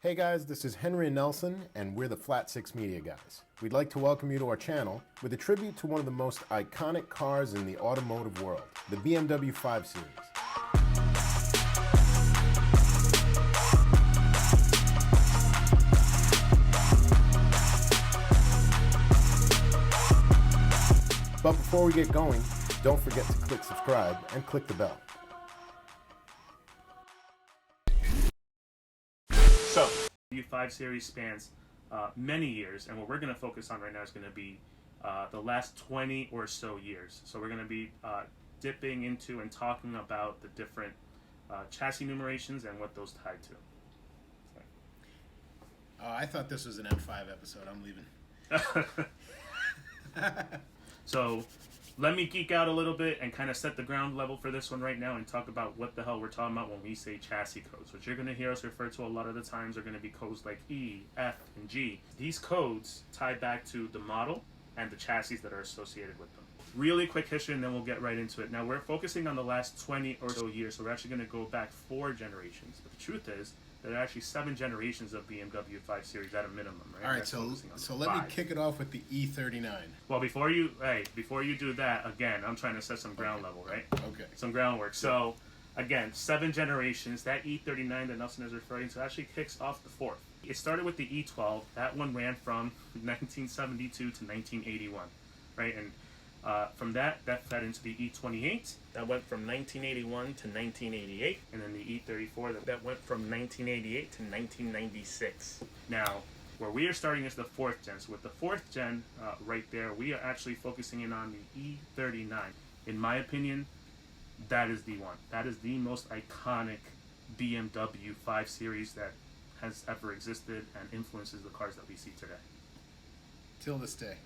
Hey guys, this is Henry and Nelson, and we're the Flat Six Media guys. We'd like to welcome you to our channel with a tribute to one of the most iconic cars in the automotive world, the BMW 5 Series. But before we get going, don't forget to click subscribe and click the bell. So, the 5 Series spans many years, and what we're going to focus on right now is going to be the last 20 or so years. So we're going to be dipping into and talking about the different chassis numerations and what those tied to. Oh, I thought this was an M5 episode. I'm leaving. So let me geek out a little bit and kind of set the ground level for this one right now and talk about what the hell we're talking about when we say chassis codes. What you're going to hear us refer to a lot of the times are going to be codes like E, F, and G. These codes tie back to the model and the chassis that are associated with them. Really quick history and then we'll get right into it. Now we're focusing on the last 20 or so years, so we're actually going to go back 4 generations. But the truth is, there are actually 7 generations of BMW 5 Series at a minimum, right? All right, so let me kick it off with the E39. Well, before you do that, again, I'm trying to set some ground level, right? Okay. Some groundwork. So, again, 7 generations. That E39 that Nelson is referring to actually kicks off the 4th. It started with the E12. That one ran from 1972 to 1981, right? And from that fed into the E28. That went from 1981 to 1988. And then the E34, that went from 1988 to 1996. Now, where we are starting is the 4th gen. So with the 4th gen right there, we are actually focusing in on the E39. In my opinion, that is the one. That is the most iconic BMW 5 Series that has ever existed and influences the cars that we see today. Till this day.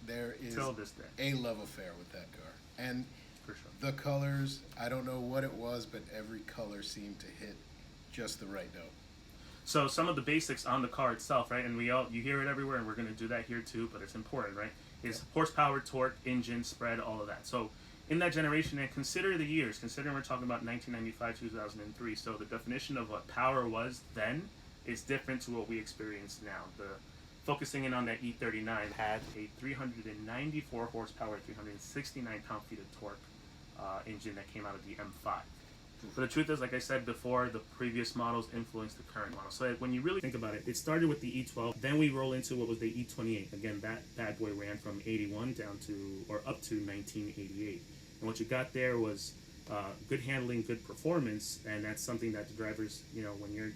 There is a love affair with that car. And for sure, the colors, I don't know what it was, but every color seemed to hit just the right note. So some of the basics on the car itself, right, and you hear it everywhere, and we're going to do that here too, but it's important, right, is horsepower, torque, engine, spread, all of that. So in that generation, and consider the years, considering we're talking about 1995, 2003, so the definition of what power was then is different to what we experience now. Focusing in on that E39 had a 394 horsepower, 369 pound-feet of torque engine that came out of the M5. But the truth is, like I said before, the previous models influenced the current model. So when you really think about it, it started with the E12, then we roll into what was the E28. Again, that bad boy ran from 81 down to, or up to 1988. And what you got there was good handling, good performance, and that's something that the drivers, when you're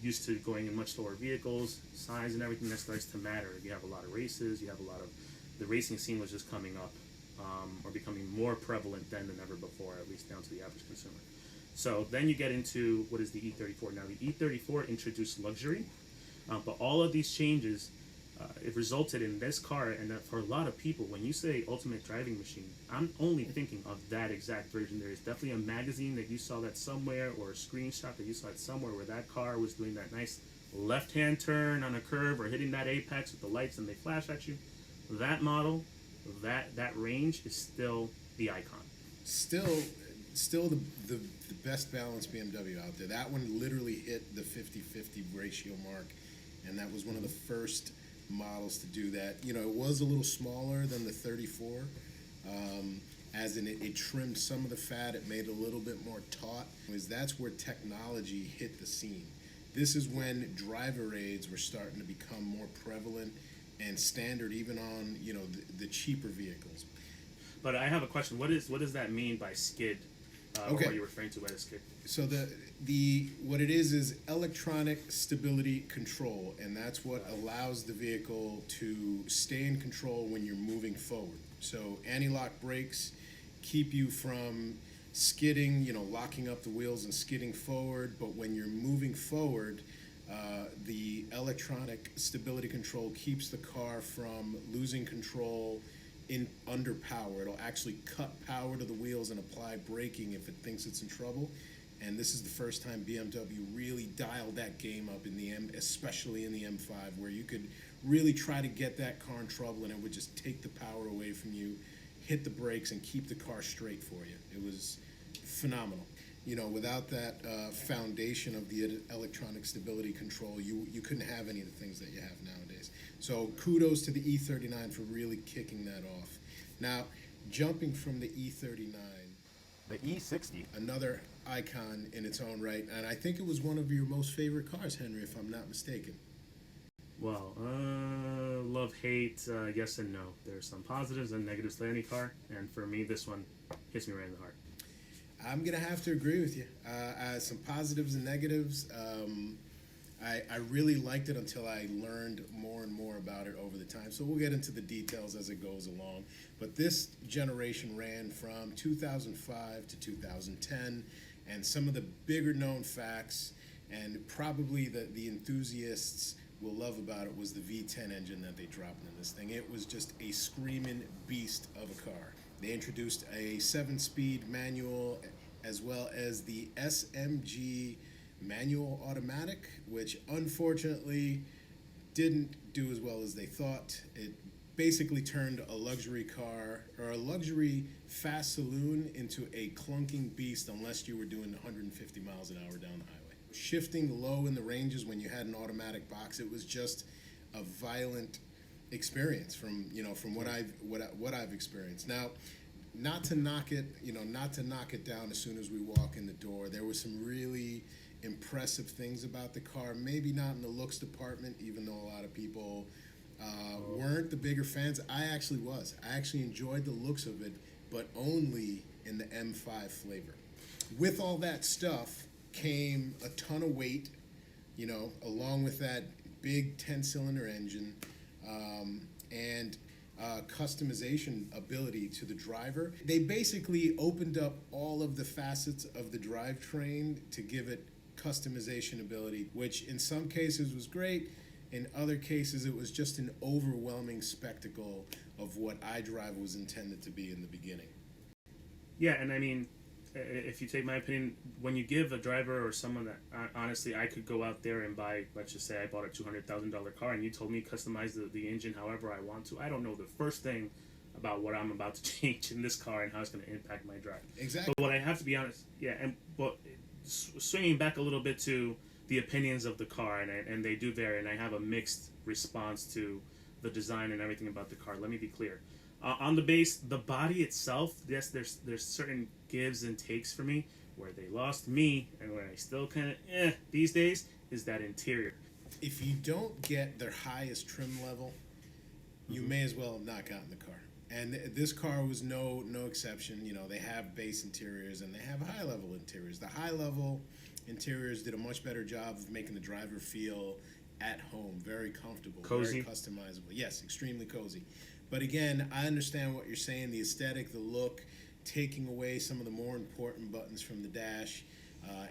used to going in much slower vehicles, size and everything, that starts to matter. You have a lot of races, the racing scene was just coming up, or becoming more prevalent then than ever before, at least down to the average consumer. So then you get into what is the E34. Now the E34 introduced luxury, but all of these changes, it resulted in this car, and that for a lot of people, when you say ultimate driving machine, I'm only thinking of that exact version. There is definitely a magazine that you saw that somewhere, or a screenshot that you saw it somewhere, where that car was doing that nice left-hand turn on a curve, or hitting that apex with the lights and they flash at you. That model, that range is still the icon. Still the best balanced BMW out there. That one literally hit the 50-50 ratio mark, and that was one of the first models to do that. It was a little smaller than the 34, as in it trimmed some of the fat. It made it a little bit more taut. That's where technology hit the scene. This is when driver aids were starting to become more prevalent and standard, even on the cheaper vehicles. But I have a question. What does that mean by skid? Okay. What are you referring to by the skid? So what it is electronic stability control, and that's what allows the vehicle to stay in control when you're moving forward. So anti-lock brakes keep you from skidding, locking up the wheels and skidding forward. But when you're moving forward, the electronic stability control keeps the car from losing control under power. It'll actually cut power to the wheels and apply braking if it thinks it's in trouble. And this is the first time BMW really dialed that game up especially in the M5, where you could really try to get that car in trouble and it would just take the power away from you, hit the brakes, and keep the car straight for you. It was phenomenal. without that foundation of the electronic stability control, you couldn't have any of the things that you have nowadays. So kudos to the E39 for really kicking that off. Now, jumping from the E39, The E60. another icon in its own right, and I think it was one of your most favorite cars, Henry, if I'm not mistaken. Well, love, hate, yes and no. There's some positives and negatives to any car, and for me, this one hits me right in the heart. I'm gonna have to agree with you. Some positives and negatives. I really liked it until I learned more and more about it over the time. So we'll get into the details as it goes along. But this generation ran from 2005 to 2010, and some of the bigger known facts, and probably the enthusiasts will love about it, was the V10 engine that they dropped in this thing. It was just a screaming beast of a car. They introduced a 7-speed manual as well as the SMG manual automatic, which unfortunately didn't do as well as they thought. It basically turned a luxury car or a luxury fast saloon into a clunking beast unless you were doing 150 miles an hour down the highway. Shifting low in the ranges when you had an automatic box, it was just a violent experience from what I've experienced. Now, not to knock it down as soon as we walk in the door. There were some really impressive things about the car. Maybe not in the looks department, even though a lot of people weren't the bigger fans. I actually was. I actually enjoyed the looks of it, but only in the M5 flavor. With all that stuff came a ton of weight, along with that big 10-cylinder engine, and customization ability to the driver. They basically opened up all of the facets of the drivetrain to give it customization ability, which in some cases was great. In other cases, it was just an overwhelming spectacle of what iDrive was intended to be in the beginning. Yeah, and I mean, if you take my opinion, when you give a driver or someone that, honestly, I could go out there and buy, let's just say I bought a $200,000 car and you told me customize the engine however I want to, I don't know the first thing about what I'm about to change in this car and how it's going to impact my drive. Exactly. But what I have to be honest, but swinging back a little bit to the opinions of the car, and they do vary, and I have a mixed response to the design and everything about the car. Let me be clear. On the base, the body itself, yes, there's certain gives and takes for me. Where they lost me, and where I still kind of these days, is that interior. If you don't get their highest trim level, you may as well have not gotten the car. And this car was no exception. They have base interiors and they have high level interiors. The high level interiors did a much better job of making the driver feel at home, very comfortable, cozy, very customizable. Yes, extremely cozy. But again, I understand what you're saying, the aesthetic, the look, taking away some of the more important buttons from the dash,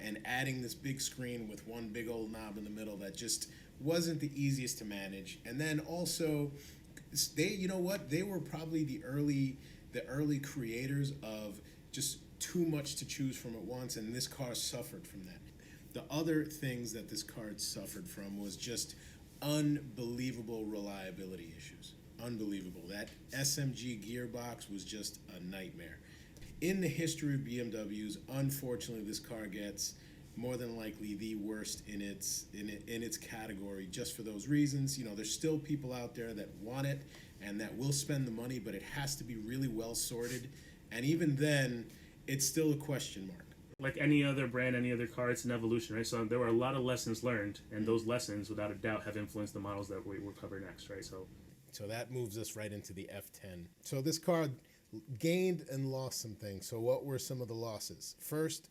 and adding this big screen with one big old knob in the middle that just wasn't the easiest to manage. And then also, they were probably the early creators of just too much to choose from at once, and this car suffered from that. The other things that this car suffered from was just unbelievable reliability issues. Unbelievable. That SMG gearbox was just a nightmare. In the history of BMWs, unfortunately, this car gets more than likely the worst in its category just for those reasons. There's still people out there that want it and that will spend the money, but it has to be really well sorted. And even then, it's still a question mark. Like any other brand, any other car, it's an evolution, right? So there were a lot of lessons learned, and those lessons, without a doubt, have influenced the models that we will cover next, right? So that moves us right into the F10. So this car gained and lost some things. So what were some of the losses? First,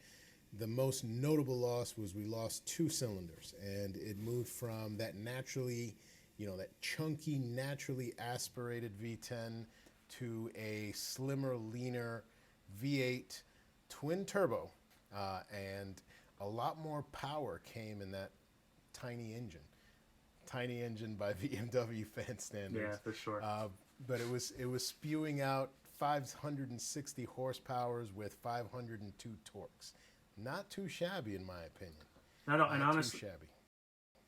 the most notable loss was we lost 2 cylinders, and it moved from that naturally, that chunky, naturally aspirated V10 to a slimmer, leaner V8 twin turbo, and a lot more power came in that tiny engine. Tiny engine by BMW fan standards. Yeah, for sure. But it was spewing out 560 horsepower with 502 torques. Not too shabby, in my opinion.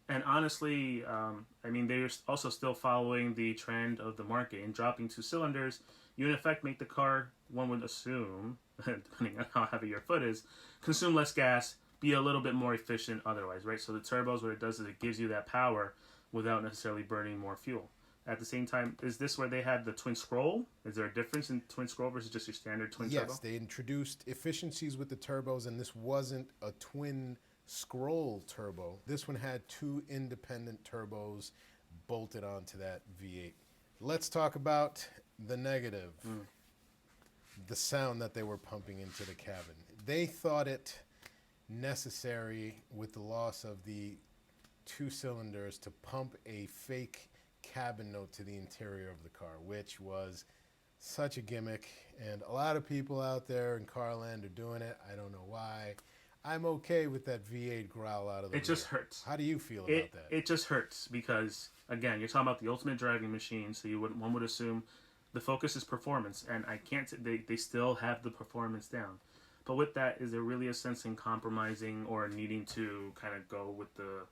And honestly, I mean, they're also still following the trend of the market and dropping 2 cylinders. You in effect make the car, one would assume, depending on how heavy your foot is, consume less gas, be a little bit more efficient otherwise, right? So the turbos, what it does is it gives you that power without necessarily burning more fuel. At the same time, is this where they had the twin scroll? Is there a difference in twin scroll versus just your standard twin turbo? Yes, they introduced efficiencies with the turbos, and this wasn't a twin scroll turbo. This one had two independent turbos bolted onto that V8. Let's talk about the negative. The sound that they were pumping into the cabin. They thought it necessary with the loss of the two cylinders to pump a fake cabin note to the interior of the car, which was such a gimmick, and a lot of people out there in Carland are doing it. I don't know why. I'm okay with that V8 growl out of the It just rear. hurts. How do you feel about that? It just hurts because, again, you're talking about the ultimate driving machine, so one would assume the focus is performance, and I can't. They still have the performance down, but with that, is there really a sense in compromising or needing to kind of go with the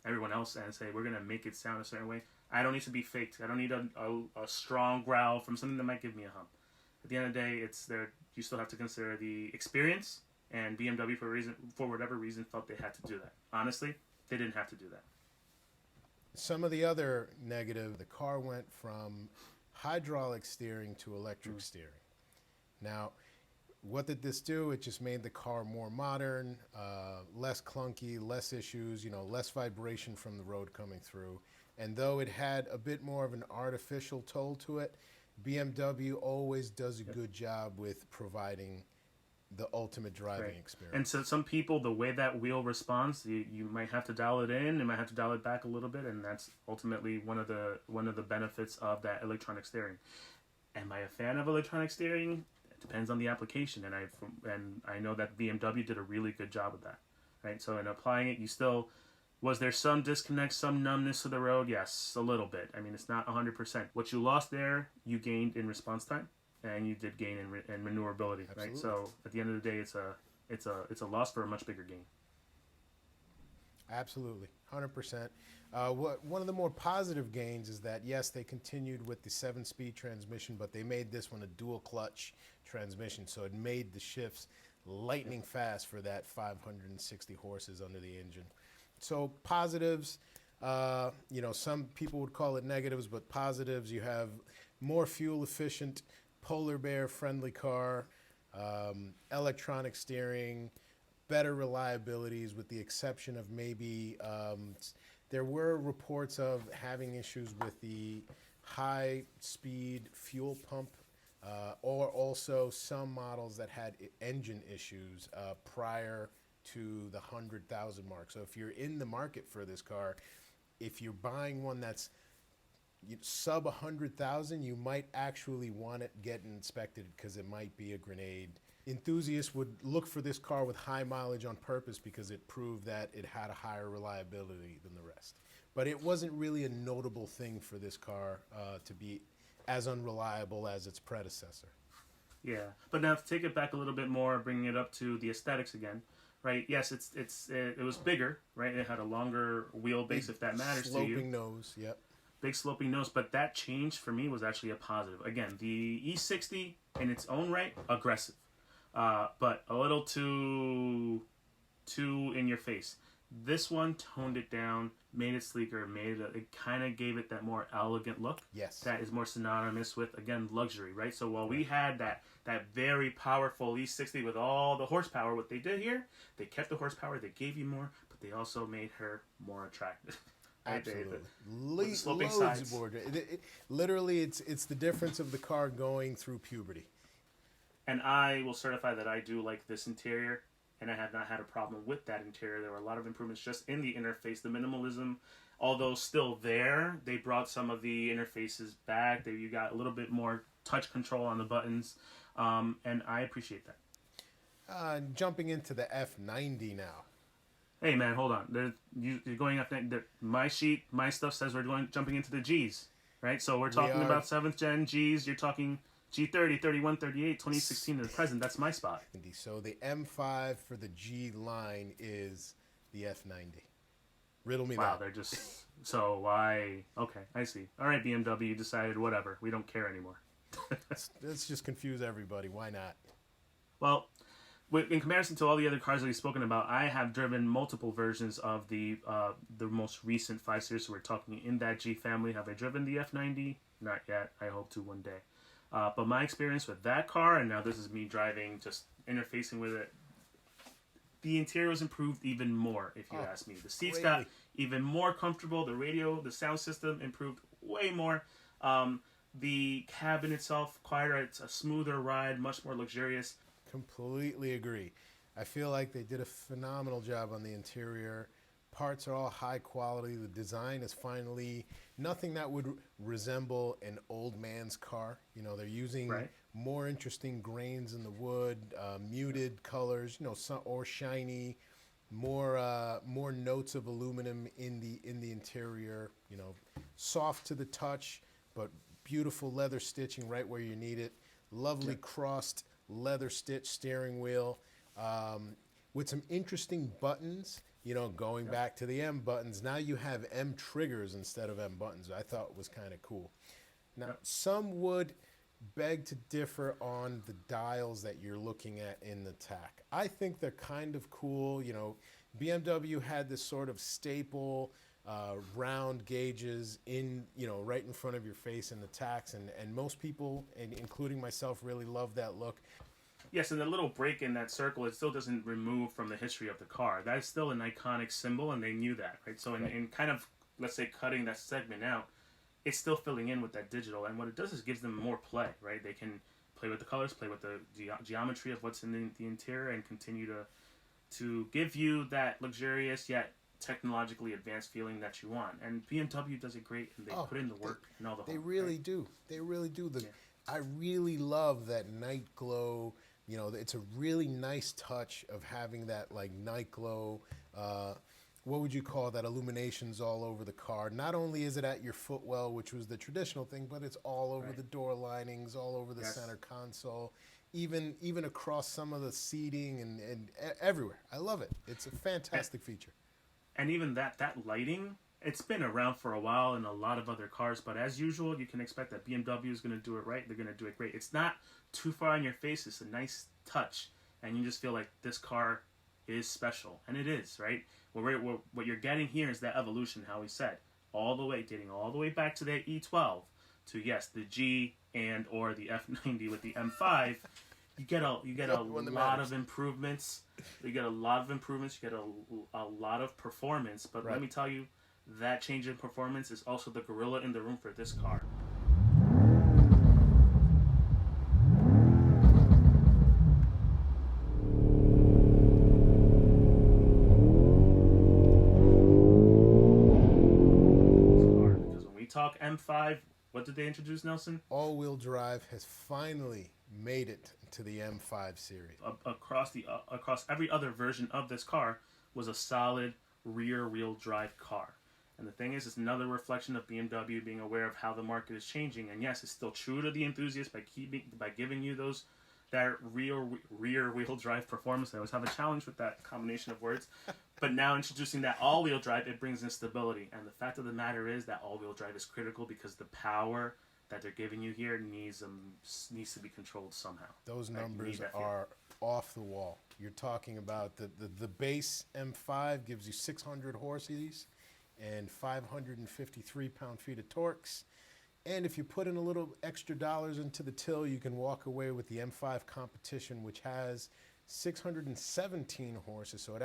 everyone else and say we're gonna make it sound a certain way? I don't need to be faked. I don't need a strong growl from something that might give me a hump. At the end of the day, it's there. You still have to consider the experience, and BMW for whatever reason felt they had to do that. Honestly, they didn't have to do that. Some of the other negative, the car went from hydraulic steering to electric steering. Now, what did this do? It just made the car more modern, less clunky, less issues, less vibration from the road coming through. And though it had a bit more of an artificial toll to it, BMW always does a good job with providing the ultimate driving experience. And so some people, the way that wheel responds, you might have to dial it in, you might have to dial it back a little bit, and that's ultimately one of the benefits of that electronic steering. Am I a fan of electronic steering? It depends on the application, and I know that BMW did a really good job of that, right? So in applying it, was there some disconnect, some numbness to the road? Yes, a little bit. I mean, it's not 100%. What you lost there, you gained in response time, and you did gain in maneuverability, Absolutely. right? So at the end of the day, it's a loss for a much bigger gain. Absolutely, 100%. One of the more positive gains is that, yes, they continued with the 7-speed transmission, but they made this one a dual clutch transmission, so it made the shifts lightning fast for that 560 horses under the engine. So positives, some people would call it negatives, but positives, you have more fuel efficient, polar bear friendly car, electronic steering, better reliabilities with the exception of maybe there were reports of having issues with the high speed fuel pump or also some models that had engine issues prior to the 100,000 mark. So if you're in the market for this car, if you're buying one that's sub 100,000, you might actually want it getting inspected because it might be a grenade. Enthusiasts would look for this car with high mileage on purpose because it proved that it had a higher reliability than the rest. But it wasn't really a notable thing for this car to be as unreliable as its predecessor. Yeah, but now to take it back a little bit more, bringing it up to the aesthetics again, right? Yes, it was bigger, right? It had a longer wheelbase, if that matters to you. Sloping nose, yep. Big sloping nose, but that change for me was actually a positive. Again, the E60 in its own right, aggressive, but a little too in your face. This one toned it down, made it sleeker, it kind of gave it that more elegant look. Yes. That is more synonymous with, again, luxury, right? So while we had that very powerful E60 with all the horsepower, what they did here, they kept the horsepower, they gave you more, but they also made her more attractive. Right? Absolutely. With the sloping Loads sides. of border. Literally, it's the difference of the car going through puberty. And I will certify that I do like this interior, and I have not had a problem with that interior. There were a lot of improvements just in the interface. The minimalism, although still there, they brought some of the interfaces back. You got a little bit more touch control on the buttons, and I appreciate that. Jumping into the F90 now. Hey man, hold on. You're going up. My stuff says we're jumping into the Gs, right? So we're talking about 7th gen Gs. You're talking G30, 31, 38, 2016 to the present. That's my spot. So the M5 for the G line is the F90. Riddle me that. Wow, they're just so why? Okay, I see. All right, BMW decided whatever. We don't care anymore. Let's just confuse everybody. Why not? Well, in comparison to all the other cars that we've spoken about, I have driven multiple versions of the most recent 5 Series. So we're talking in that G family. Have I driven the F90? Not yet. I hope to one day. But my experience with that car, and now this is me driving, just interfacing with it, the interior was improved even more, if you ask me. The seats got even more comfortable. The radio, the sound system improved way more. The cabin itself, quieter. It's a smoother ride, much more luxurious. Completely agree. I feel like they did a phenomenal job on the interior. Parts are all high quality. The design is finally nothing that would resemble an old man's car. You know, they're using more interesting grains in the wood, muted colors, you know, or shiny, more notes of aluminum in the interior. You know, soft to the touch, but beautiful leather stitching right where you need it. Lovely crossed leather stitch steering wheel with some interesting buttons. You know, going back to the M buttons, now you have M triggers instead of M buttons. I thought was kind of cool. Now, some would beg to differ on the dials that you're looking at in the TAC. I think they're kind of cool. You know, BMW had this sort of staple round gauges in, you know, right in front of your face in the TACs, and most people, and including myself, really love that look. Yes, and the little break in that circle, it still doesn't remove from the history of the car. That is still an iconic symbol, and they knew that, right? So in kind of, let's say, cutting that segment out, it's still filling in with that digital. And what it does is gives them more play, right? They can play with the colors, play with the geometry of what's in the interior, and continue to give you that luxurious yet technologically advanced feeling that you want. And BMW does it great, and they put in the work and all the They homework, really right? do. They really do. I really love that night glow. You know, it's a really nice touch of having that like night glow. What would you call that? Illuminations all over the car. Not only is it at your footwell, which was the traditional thing, but it's all over the door linings, all over the center console, even across some of the seating and everywhere. I love it. It's a fantastic feature. And even that lighting, it's been around for a while in a lot of other cars, but as usual, you can expect that BMW is going to do it right. They're going to do it great. It's not too far in your face. It's a nice touch, and you just feel like this car is special, and it is, right? What you're getting here is that evolution, how we said, dating all the way back to the E12 to, yes, the G and or the F90 with the M5. You get a lot of improvements. You get a lot of performance. But let me tell you, that change in performance is also the gorilla in the room for this car. Because when we talk M5, what did they introduce, Nelson? All-wheel drive has finally made it to the M5 series. Across every other version of this car was a solid rear-wheel drive car. And the thing is, it's another reflection of BMW being aware of how the market is changing. And yes, it's still true to the enthusiast by giving you that rear-wheel drive performance. I always have a challenge with that combination of words. But now introducing that all-wheel drive, it brings in stability. And the fact of the matter is that all-wheel drive is critical because the power that they're giving you here needs to be controlled somehow. Those numbers are off the wall. You're talking about the base M5 gives you 600 horses and 553 pound-feet of torques. And if you put in a little extra dollars into the till, you can walk away with the M5 competition, which has 617 horses. So it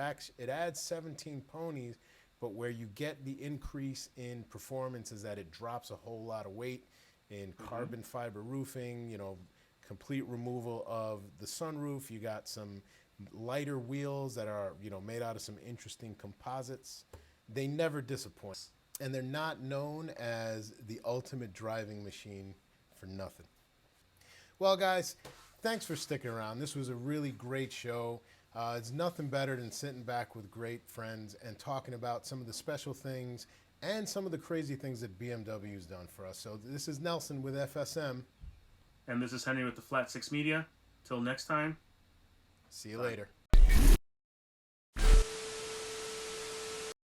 adds 17 ponies, but where you get the increase in performance is that it drops a whole lot of weight in carbon fiber roofing, you know, complete removal of the sunroof. You got some lighter wheels that are, you know, made out of some interesting composites. They never disappoint. And they're not known as the ultimate driving machine for nothing. Well, guys, thanks for sticking around. This was a really great show. It's nothing better than sitting back with great friends and talking about some of the special things and some of the crazy things that BMW's done for us. So this is Nelson with FSM. And this is Henry with the Flat 6 Media. Till next time. See you later.